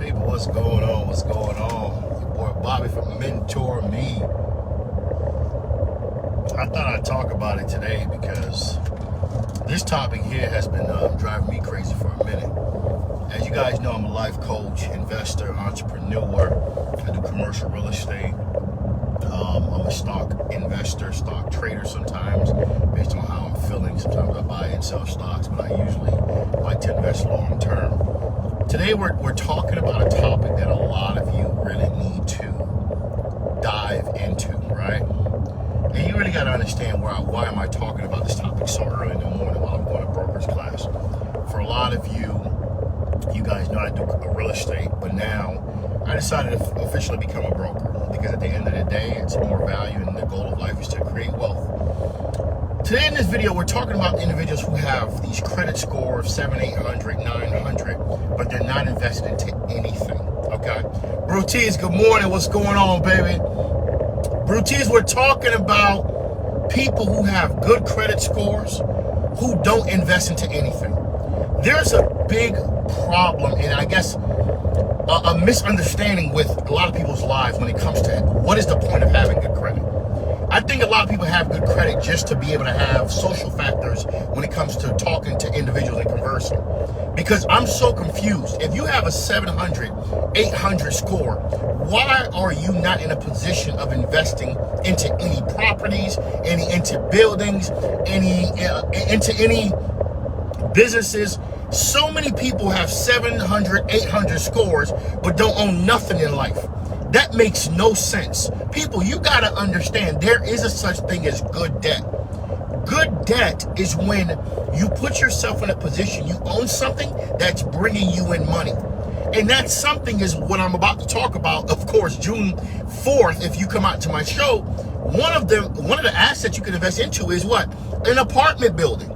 People, what's going on? What's going on? Your boy Bobby from Mentor Me. I thought I'd talk about it today because this topic here has been driving me crazy for a minute. As you guys know, I'm a life coach, investor, entrepreneur. I do commercial real estate. I'm a stock investor, stock trader sometimes, based on how I'm feeling. Sometimes I buy and sell stocks, but I usually like to invest long term. Today we're talking about a topic that a lot of you really need to dive into, right? And you really got to understand why am I talking about this topic so early in the morning while I'm going to broker's class. For a lot of you guys know I do real estate, but now I decided to officially become a broker because at the end of the day, it's more value and the goal of life is to create wealth. Today in this video, we're talking about individuals who have these credit scores, 700, 800, 900, but they're not invested into anything, okay? Bruties, good morning. What's going on, baby? Bruties, we're talking about people who have good credit scores who don't invest into anything. There's a big problem, and I guess a misunderstanding with a lot of people's lives when it comes to what is the point of having good credit. I think a lot of people have good credit just to be able to have social factors when it comes to talking to individuals and conversing. Because I'm so confused. If you have a 700, 800 score, why are you not in a position of investing into any properties, into buildings, into any businesses? So many people have 700, 800 scores, but don't own nothing in life. That makes no sense. People, you got to understand there is a such thing as good debt. Good debt is when you put yourself in a position, you own something that's bringing you in money. And that something is what I'm about to talk about. Of course, June 4th, if you come out to my show, one of the assets you can invest into is what? An apartment building.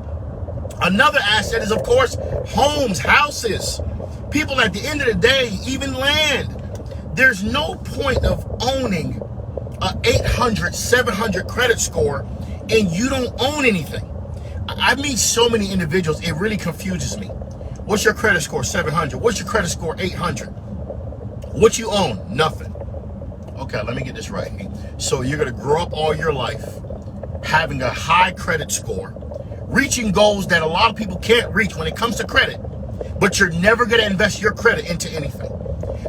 Another asset is, of course, homes, houses. People, at the end of the day, even land. There's no point of owning a 800, 700 credit score and you don't own anything. I meet so many individuals, it really confuses me. What's your credit score? 700. What's your credit score? 800. What you own? Nothing. Okay, let me get this right. So you're going to grow up all your life having a high credit score, reaching goals that a lot of people can't reach when it comes to credit, but you're never going to invest your credit into anything.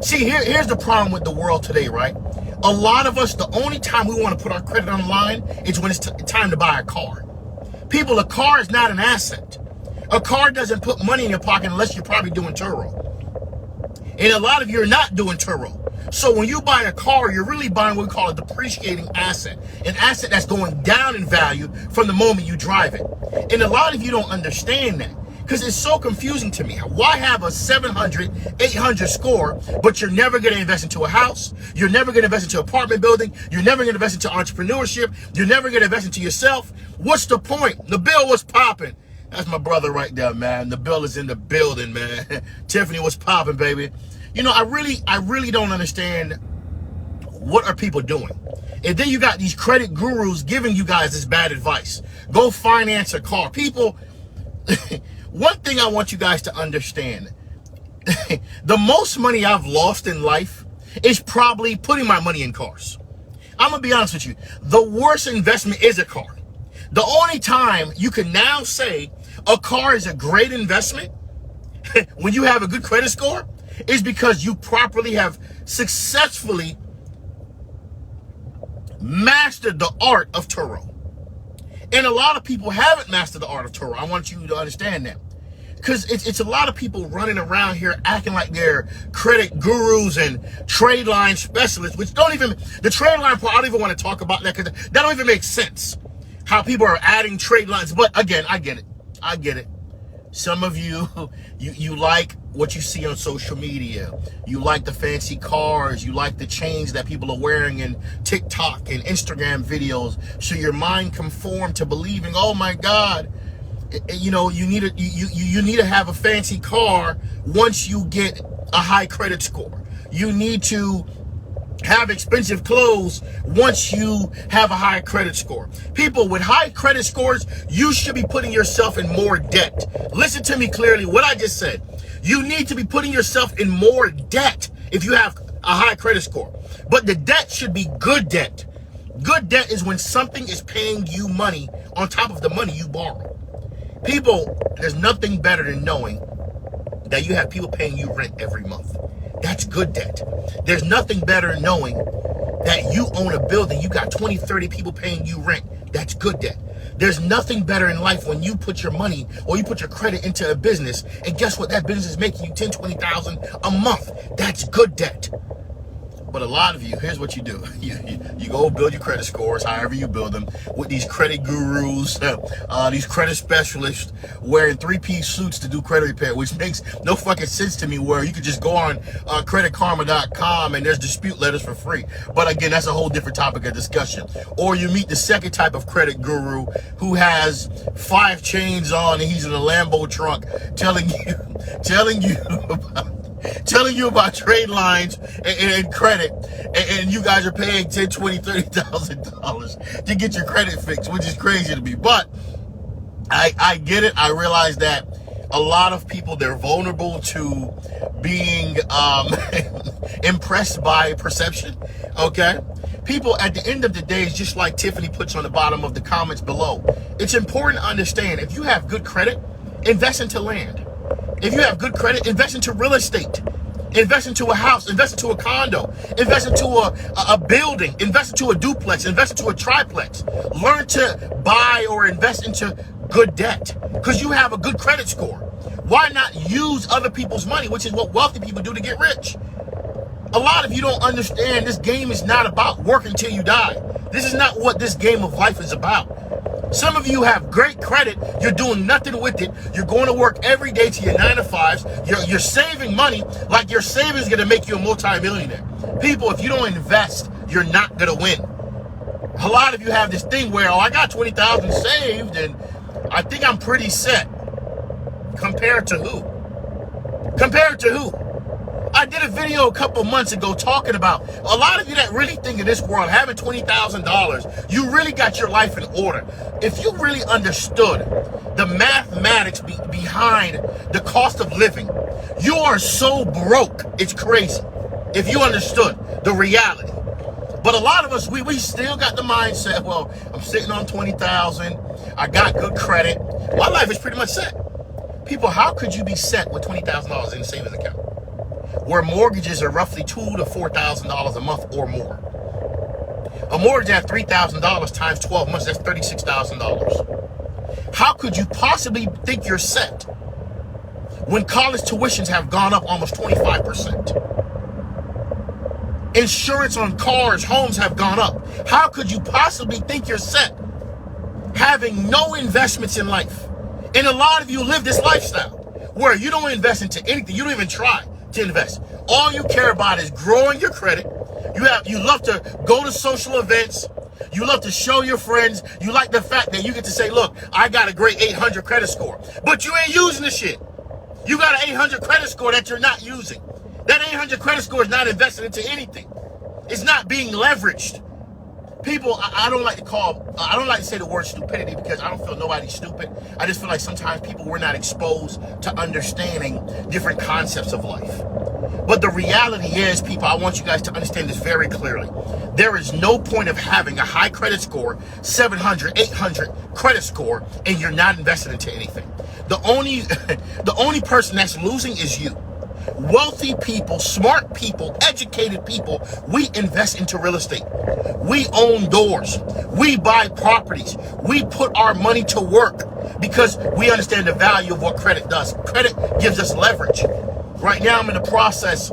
See, here's the problem with the world today, right? A lot of us, the only time we want to put our credit on the line is when it's time to buy a car. People, a car is not an asset. A car doesn't put money in your pocket unless you're probably doing Turo. And a lot of you are not doing Turo. So when you buy a car, you're really buying what we call a depreciating asset. An asset that's going down in value from the moment you drive it. And a lot of you don't understand that. Because it's so confusing to me. Why have a 700, 800 score, but you're never going to invest into a house? You're never going to invest into an apartment building. You're never going to invest into entrepreneurship. You're never going to invest into yourself. What's the point? The bill was popping. That's my brother right there, man. The bill is in the building, man. Tiffany, what's popping, baby? You know, I really don't understand what are people doing. And then you got these credit gurus giving you guys this bad advice. Go finance a car. People, one thing I want you guys to understand, the most money I've lost in life is probably putting my money in cars. I'm going to be honest with you. The worst investment is a car. The only time you can now say a car is a great investment when you have a good credit score is because you properly have successfully mastered the art of Turo. And a lot of people haven't mastered the art of Turo. I want you to understand that. Because it's a lot of people running around here acting like they're credit gurus and trade line specialists, which don't even, the trade line part, I don't even want to talk about that because that don't even make sense. How people are adding trade lines. But again, I get it. Some of you like what you see on social media. You like the fancy cars. You like the chains that people are wearing in TikTok and Instagram videos. So your mind conformed to believing, oh my God, you know, you need to have a fancy car once you get a high credit score. You need to have expensive clothes once you have a high credit score. People with high credit scores, you should be putting yourself in more debt. Listen to me clearly, what I just said. You need to be putting yourself in more debt if you have a high credit score. But the debt should be good debt. Good debt is when something is paying you money on top of the money you borrow. People, there's nothing better than knowing that you have people paying you rent every month. That's good debt. There's nothing better than knowing that you own a building, you got 20, 30 people paying you rent. That's good debt. There's nothing better in life when you put your money or you put your credit into a business, and guess what? That business is making you 10, 20,000 a month. That's good debt. But a lot of you, here's what you do. You go build your credit scores, however you build them, with these credit gurus, these credit specialists wearing three-piece suits to do credit repair, which makes no fucking sense to me, where you could just go on creditkarma.com and there's dispute letters for free. But again, that's a whole different topic of discussion. Or you meet the second type of credit guru who has 5 chains on and he's in a Lambo trunk telling you about trade lines and credit, and you guys are paying $10, $20, $30,000 to get your credit fixed, which is crazy to me. But I get it. I realize that a lot of people, they're vulnerable to being impressed by perception. Okay, people at the end of the day, is just like Tiffany puts on the bottom of the comments below. It's important to understand, if you have good credit, invest into land. If you have good credit, invest into real estate. Invest into a house, invest into a condo, invest into a building, invest into a duplex, invest into a triplex. Learn to buy or invest into good debt, because you have a good credit score. Why not use other people's money, which is what wealthy people do to get rich? A lot of you don't understand, this game is not about working till you die. This is not what this game of life is about. Some of you have great credit, you're doing nothing with it, you're going to work every day to your 9 to 5s, you're saving money like your savings is going to make you a multi-millionaire. People, if you don't invest, you're not going to win. A lot of you have this thing where, I got 20,000 saved and I think I'm pretty set. Compared to who? Compared to who? I did a video a couple months ago talking about a lot of you that really think in this world, having $20,000, you really got your life in order. If you really understood the mathematics behind the cost of living, you are so broke, it's crazy. If you understood the reality. But a lot of us, we still got the mindset, well, I'm sitting on 20,000, I got good credit, my life is pretty much set. People, how could you be set with $20,000 in a savings account, where mortgages are roughly $2,000 to $4,000 a month or more? A mortgage at $3,000 times 12 months, that's $36,000. How could you possibly think you're set when college tuitions have gone up almost 25%? Insurance on cars, homes have gone up. How could you possibly think you're set having no investments in life? And a lot of you live this lifestyle where you don't invest into anything. You don't even try to invest. All you care about is growing your credit. You love to go to social events. You love to show your friends. You like the fact that you get to say, look, I got a great 800 credit score, but you ain't using the shit. You got an 800 credit score that you're not using. That 800 credit score is not invested into anything. It's not being leveraged. People, I don't like to say the word stupidity, because I don't feel nobody's stupid. I just feel like sometimes people were not exposed to understanding different concepts of life. But the reality is, people, I want you guys to understand this very clearly. There is no point of having a high credit score, 700, 800 credit score, and you're not invested into anything. The only person that's losing is you. Wealthy people, smart people, educated people, we invest into real estate. We own doors. We buy properties. We put our money to work because we understand the value of what credit does. Credit gives us leverage. Right now, I'm in the process.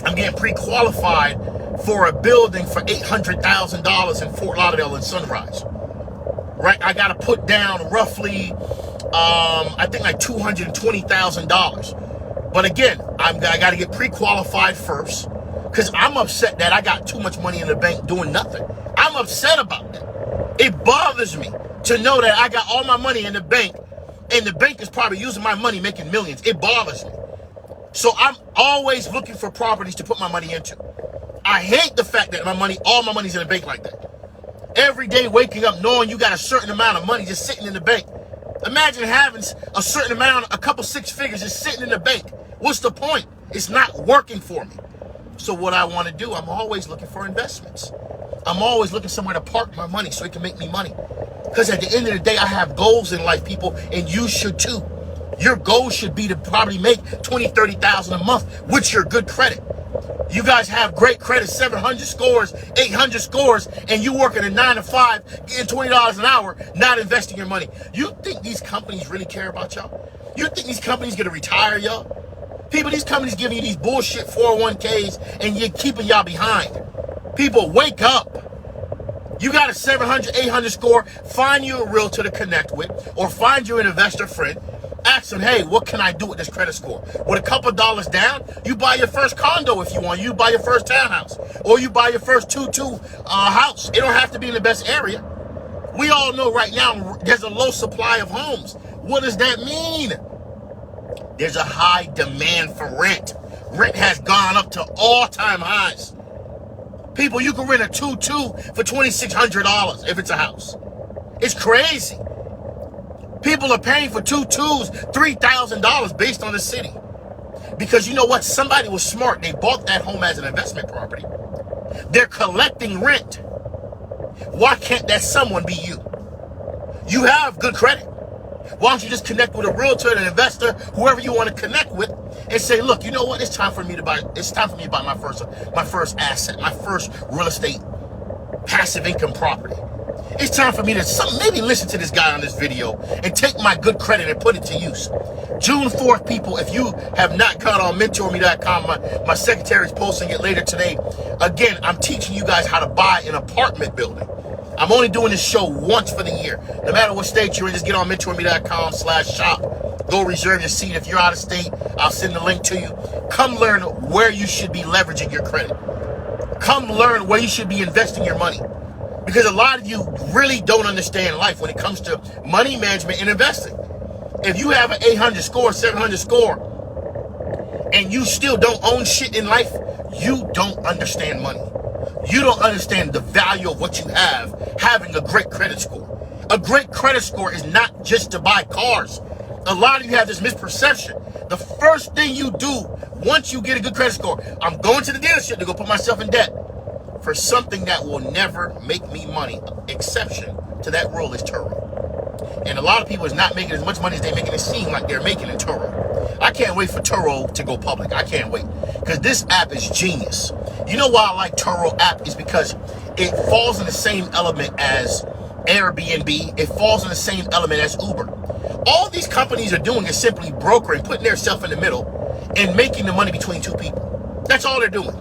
I'm getting pre-qualified for a building for $800,000 in Fort Lauderdale and Sunrise. Right? I got to put down roughly, I think like $220,000. But again, I got to get pre-qualified first, because I'm upset that I got too much money in the bank doing nothing. I'm upset about that. It bothers me to know that I got all my money in the bank, and the bank is probably using my money making millions. It bothers me. So I'm always looking for properties to put my money into. I hate the fact that all my money's in the bank like that. Every day waking up knowing you got a certain amount of money just sitting in the bank. Imagine having a certain amount, a couple 6 figures just sitting in the bank. What's the point? It's not working for me. So what I want to do, I'm always looking for investments. I'm always looking somewhere to park my money so it can make me money. Because at the end of the day, I have goals in life, people, and you should too. Your goal should be to probably make $20,000, $30,000 a month with your good credit. You guys have great credit, 700 scores, 800 scores, and you working a 9 to 5, getting $20 an hour, not investing your money. You think these companies really care about y'all? You think these companies gonna retire y'all? People, these companies giving you these bullshit 401ks and you're keeping y'all behind. People, wake up. You got a 700, 800 score, find you a realtor to connect with, or find you an investor friend. Ask them, hey, what can I do with this credit score? With a couple dollars down, you buy your first condo if you want. You buy your first townhouse. Or you buy your first 2-2 house. It don't have to be in the best area. We all know right now there's a low supply of homes. What does that mean? There's a high demand for rent. Rent has gone up to all-time highs. People, you can rent a 2-2 for $2,600 if it's a house. It's crazy. People are paying for 2-2s $3,000 based on the city. Because you know what? Somebody was smart. They bought that home as an investment property. They're collecting rent. Why can't that someone be you? You have good credit. Why don't you just connect with a realtor, an investor, whoever you want to connect with, and say, look, you know what? It's time for me to buy my first asset, my first real estate passive income property. It's time for me to maybe listen to this guy on this video and take my good credit and put it to use. June 4th, people, if you have not gone on mentorme.com, my secretary's posting it later today. Again, I'm teaching you guys how to buy an apartment building. I'm only doing this show once for the year. No matter what state you're in, just get on mentorme.com/shop. Go reserve your seat. If you're out of state, I'll send the link to you. Come learn where you should be leveraging your credit. Come learn where you should be investing your money. Because a lot of you really don't understand life when it comes to money management and investing. If you have an 800 score, 700 score, and you still don't own shit in life, you don't understand money. You don't understand the value of what you have, having a great credit score. A great credit score is not just to buy cars. A lot of you have this misperception. The first thing you do once you get a good credit score, I'm going to the dealership to go put myself in debt for something that will never make me money. Exception to that rule is Turo. And a lot of people is not making as much money as they're making it seem like they're making in Turo. I can't wait for Turo to go public. I can't wait. Because this app is genius. You know why I like Turo app is because it falls in the same element as Airbnb. It falls in the same element as Uber. All these companies are doing is simply brokering, putting themselves in the middle, and making the money between two people. That's all they're doing.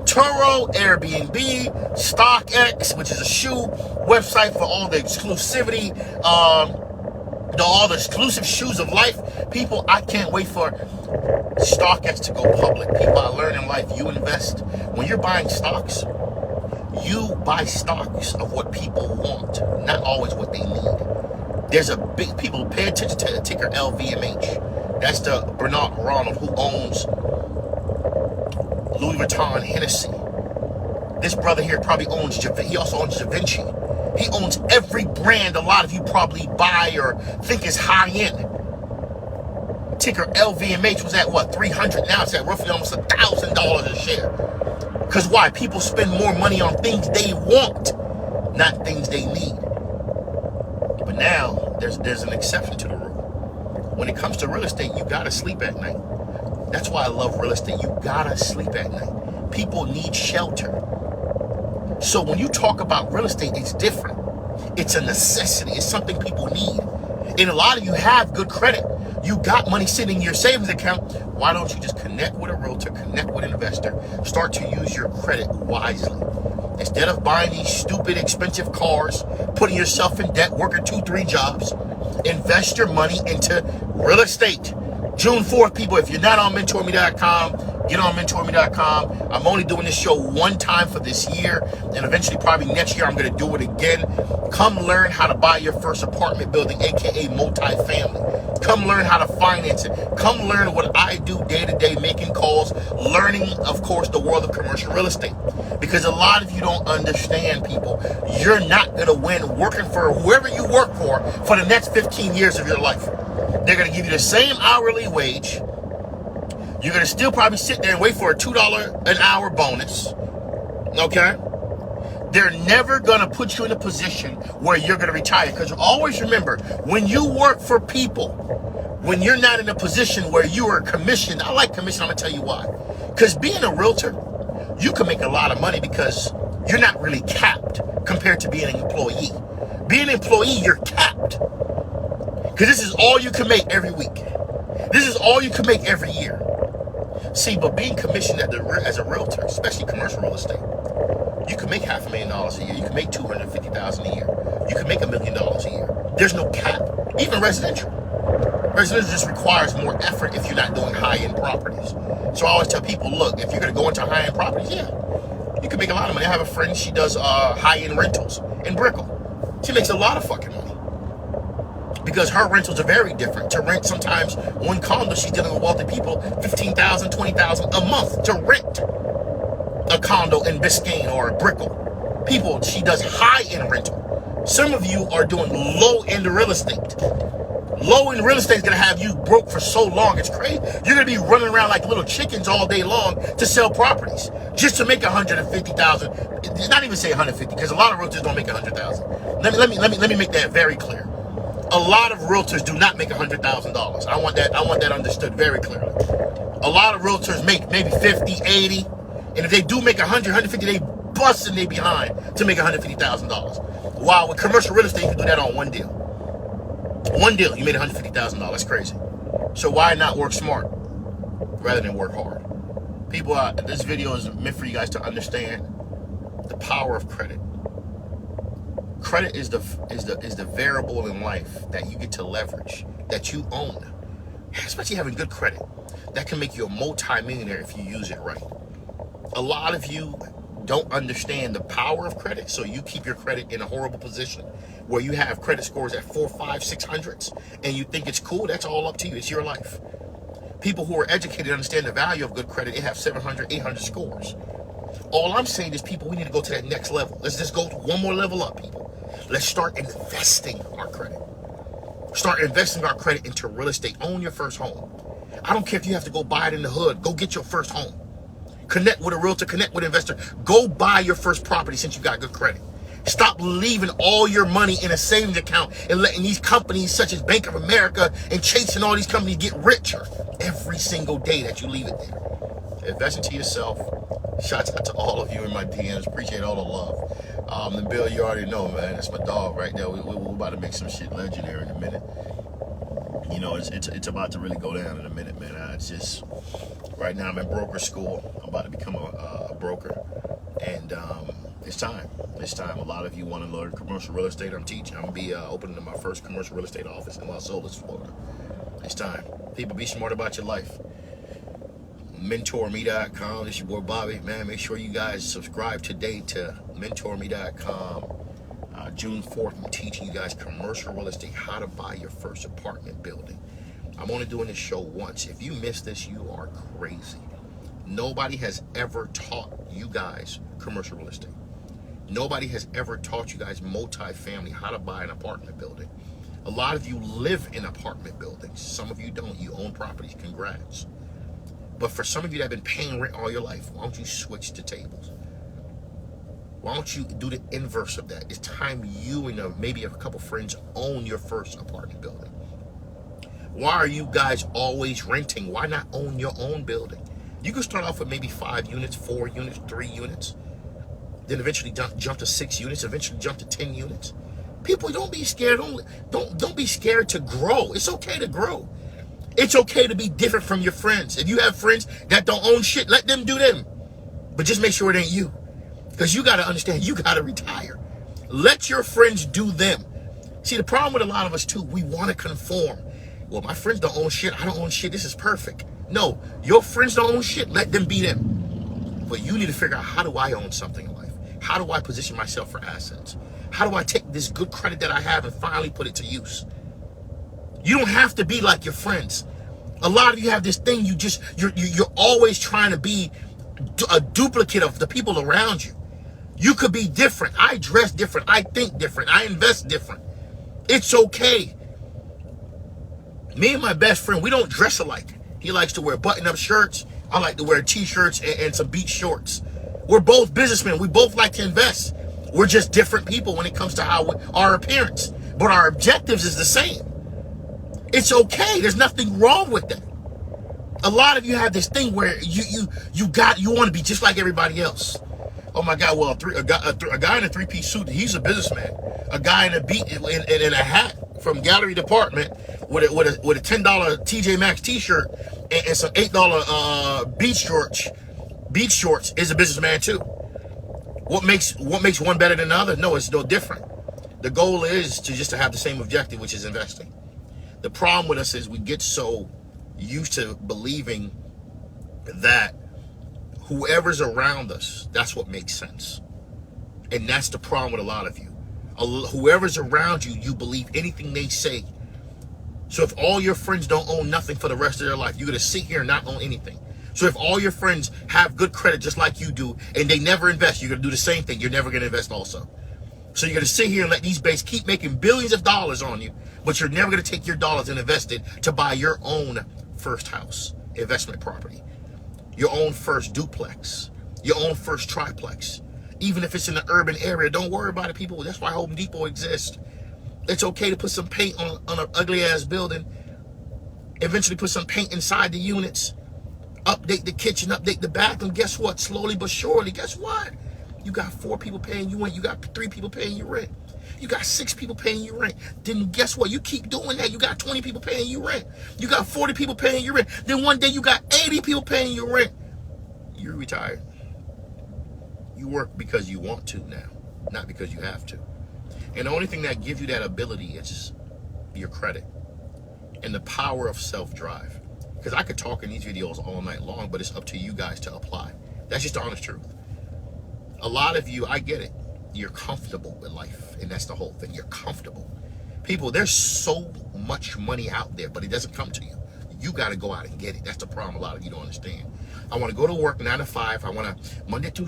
Turo, Airbnb, StockX, which is a shoe website for all the exclusivity, all the exclusive shoes of life. People, I can't wait for StockX to go public. People, I learn in life, you invest. When you're buying stocks, you buy stocks of what people want, not always what they need. There's a big, people pay attention to the ticker LVMH. That's the Bernard Arnault who owns Louis Vuitton, Hennessy. This brother here probably owns, he also owns Da Vinci. He owns every brand a lot of you probably buy or think is high end. Ticker LVMH was at what, 300? Now it's at roughly almost $1,000 a share. Because why? People spend more money on things they want, not things they need. But now there's an exception to the rule. When it comes to real estate, you gotta sleep at night. That's why I love real estate. You gotta sleep at night. People need shelter. So when you talk about real estate, it's different. It's a necessity. It's something people need. And a lot of you have good credit. You got money sitting in your savings account. Why don't you just connect with a realtor, connect with an investor, start to use your credit wisely? Instead of buying these stupid, expensive cars, putting yourself in debt, working 2-3 jobs, invest your money into real estate. June 4th, people, if you're not on mentorme.com, get on mentorme.com. I'm only doing this show one time for this year, and eventually probably next year I'm going to do it again. Come learn how to buy your first apartment building, aka multifamily. Come learn how to finance it. Come learn what I do day to day, making calls, learning, of course, the world of commercial real estate. Because a lot of you don't understand, people. You're not going to win working for whoever you work for the next 15 years of your life. They're going to give you the same hourly wage. You're going to still probably sit there and wait for a $2 an hour bonus. Okay? They're never going to put you in a position where you're going to retire. Because always remember, when you work for people, when you're not in a position where you are commissioned, I like commission, I'm going to tell you why. Because being a realtor, you can make a lot of money because you're not really capped compared to being an employee. Being an employee, you're capped. Because this is all you can make every week. This is all you can make every year. See, but being commissioned as a realtor, especially commercial real estate, you can make $500,000 a year. You can make $250,000 a year. You can make $1 million a year. There's no cap. Even residential. Residential just requires more effort if you're not doing high-end properties. So I always tell people, look, if you're going to go into high-end properties, yeah, you can make a lot of money. I have a friend, she does high-end rentals in Brickell. She makes a lot of fucking money. Because her rentals are very different. To rent sometimes one condo, she's dealing with wealthy people, $15,000, $20,000 a month to rent a condo in Biscayne or Brickell. People, she does high-end rental. Some of you are doing low-end real estate. Low-end real estate is going to have you broke for so long. It's crazy. You're going to be running around like little chickens all day long to sell properties just to make $150,000. Not even say 150, because a lot of realtors don't make 100,000. Let me make that very clear. A lot of realtors do not make $100,000. I want that understood very clearly. A lot of realtors make maybe 50, 80, and if they do make 100, 150, they busting they behind to make $150,000. While with commercial real estate, you can do that on one deal. One deal, you made $150,000. That's crazy. So why not work smart rather than work hard? People, this video is meant for you guys to understand the power of credit. Credit is the variable in life that you get to leverage, that you own. Especially having good credit. That can make you a multi-millionaire if you use it right. A lot of you don't understand the power of credit, so you keep your credit in a horrible position where you have credit scores at 400, 500, 600s, and you think it's cool. That's all up to you. It's your life. People who are educated understand the value of good credit. They have 700, 800 scores. All I'm saying is, people, we need to go to that next level. Let's just go one more level up, people. Let's start investing our credit. Start investing our credit into real estate. Own your first home. I don't care if you have to go buy it in the hood. Go get your first home. Connect with a realtor, connect with an investor. Go buy your first property since you got good credit. Stop leaving all your money in a savings account and letting these companies such as Bank of America and Chase and all these companies get richer every single day that you leave it there. Invest into yourself. Shouts out to all of you in my DMs. Appreciate all the love. And Bill, you already know, man. That's my dog right there. We're about to make some shit legendary in a minute. You know, it's about to really go down in a minute, man. It's just, right now I'm in broker school. I'm about to become a broker. And it's time. It's time. A lot of you want to learn commercial real estate. I'm teaching. I'm going to be opening my first commercial real estate office in Las Olas, Florida. It's time. People, be smart about your life. MentorMe.com. This is your boy Bobby. Man, make sure you guys subscribe today to MentorMe.com. June 4th, I'm teaching you guys commercial real estate, how to buy your first apartment building. I'm only doing this show once. If you miss this, you are crazy. Nobody has ever taught you guys commercial real estate. Nobody has ever taught you guys multifamily, how to buy an apartment building. A lot of you live in apartment buildings. Some of you don't. You own properties. Congrats. But for some of you that have been paying rent all your life, why don't you switch the tables? Why don't you do the inverse of that? It's time you and maybe a couple friends own your first apartment building. Why are you guys always renting? Why not own your own building? You can start off with maybe 5 units, 4 units, 3 units. Then eventually jump to 6 units, eventually jump to 10 units. People, don't be scared. Don't be scared to grow. It's okay to grow. It's okay to be different from your friends. If you have friends that don't own shit, let them do them. But just make sure it ain't you. Because you got to understand, you got to retire. Let your friends do them. See, the problem with a lot of us, too, we want to conform. Well, my friends don't own shit. I don't own shit. This is perfect. No, your friends don't own shit. Let them be them. But you need to figure out, how do I own something in life? How do I position myself for assets? How do I take this good credit that I have and finally put it to use? You don't have to be like your friends. A lot of you have this thing, you're always trying to be a duplicate of the people around you. You could be different. I dress different. I think different. I invest different. It's okay. Me and my best friend, we don't dress alike. He likes to wear button-up shirts. I like to wear t-shirts and some beach shorts. We're both businessmen. We both like to invest. We're just different people when it comes to our appearance. But our objectives is the same. It's okay. There's nothing wrong with that. A lot of you have this thing where you want to be just like everybody else. Oh my God! Well, a guy in a three-piece suit, he's a businessman. A guy in a hat from gallery department with a $10 TJ Maxx T-shirt and some $8 beach shorts is a businessman too. What makes one better than the other? No, it's no different. The goal is to have the same objective, which is investing. The problem with us is we get so used to believing that whoever's around us, that's what makes sense. And that's the problem with a lot of you. Whoever's around you, you believe anything they say. So if all your friends don't own nothing for the rest of their life, you're going to sit here and not own anything. So if all your friends have good credit just like you do, and they never invest, you're going to do the same thing. You're never going to invest also. So you're going to sit here and let these banks keep making billions of dollars on you, but you're never going to take your dollars and invest it to buy your own first house, investment property, your own first duplex, your own first triplex. Even if it's in an urban area, don't worry about it, people. That's why Home Depot exists. It's okay to put some paint on an ugly-ass building, eventually put some paint inside the units, update the kitchen, update the bathroom. Guess what? Slowly but surely, guess what? You got 4 people paying you rent. You got 3 people paying you rent. You got 6 people paying you rent. Then guess what? You keep doing that. You got 20 people paying you rent. You got 40 people paying you rent. Then one day you got 80 people paying you rent. You're retired. You work because you want to now, not because you have to. And the only thing that gives you that ability is your credit and the power of self-drive. Because I could talk in these videos all night long, but it's up to you guys to apply. That's just the honest truth. A lot of you, I get it. You're comfortable with life, and that's the whole thing. You're comfortable. People, there's so much money out there, but it doesn't come to you. You got to go out and get it. That's the problem a lot of you don't understand. I want to go to work 9 to 5. I want to Monday to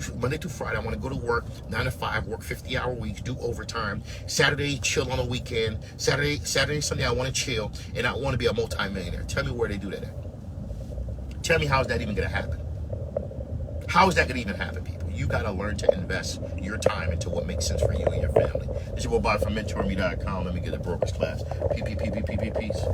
Friday. I want to go to work 9 to 5, work 50-hour weeks, do overtime. Saturday, chill on a weekend. Saturday, Sunday, I want to chill, and I want to be a multimillionaire. Tell me where they do that at. Tell me how is that even going to happen? How is that going to even happen, people? You got to learn to invest your time into what makes sense for you and your family. This is your boy Bobby from MentorMe.com. Let me get a broker's class. Peace.